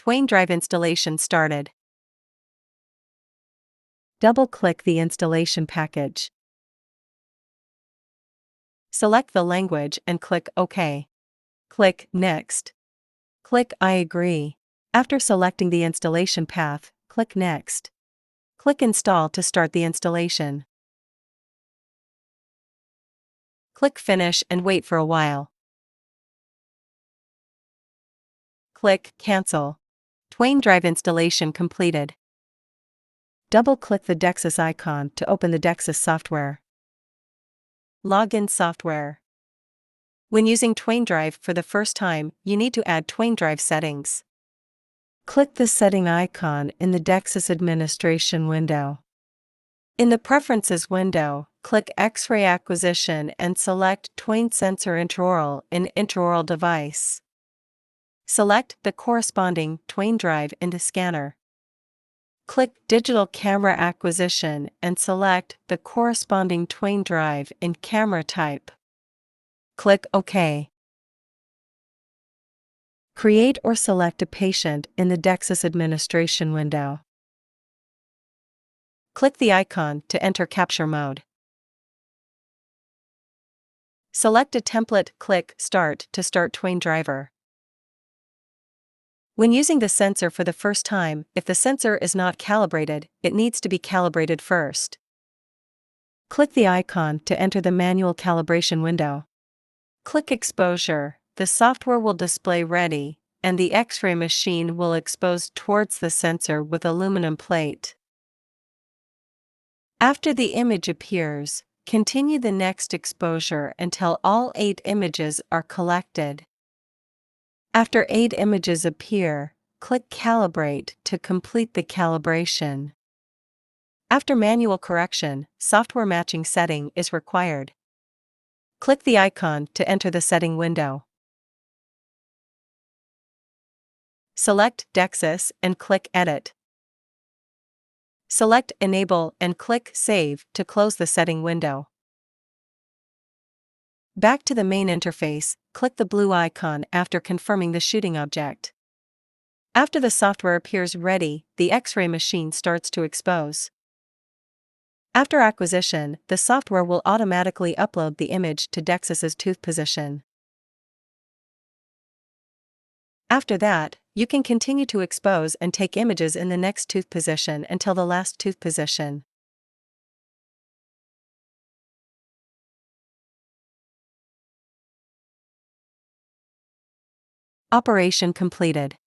Twain drive installation started. Double-click the installation package. Select the language and click OK. Click Next. Click I agree. After selecting the installation path, click Next. Click Install to start the installation. Click Finish and wait for a while. Click Cancel. Twain drive installation completed. Double-click the Dexis icon to open the Dexis software. Login software. When using Twain drive for the first time, you need to add Twain drive settings. Click the setting icon in the Dexis administration window. In the Preferences window, click X-ray acquisition and select Twain sensor intraoral in intraoral device. Select the corresponding Twain drive in the scanner. Click Digital Camera Acquisition and select the corresponding Twain drive in camera type. Click OK. Create or select a patient in the Dexis administration window. Click the icon to enter capture mode. Select a template, click Start to start Twain driver. When using the sensor for the first time, if the sensor is not calibrated, it needs to be calibrated first. Click the icon to enter the manual calibration window. Click Exposure. The software will display ready, and the X-ray machine will expose towards the sensor with aluminum plate. After the image appears, continue the next exposure until all 8 images are collected. After 8 images appear, click Calibrate to complete the calibration. After manual correction, software matching setting is required. Click the icon to enter the setting window. Select Dexis and click Edit. Select Enable and click Save to close the setting window. Back to the main interface, click the blue icon after confirming the shooting object. After the software appears ready, the X-ray machine starts to expose. After acquisition, the software will automatically upload the image to Dexis's tooth position. After that, you can continue to expose and take images in the next tooth position until the last tooth position. Operation completed.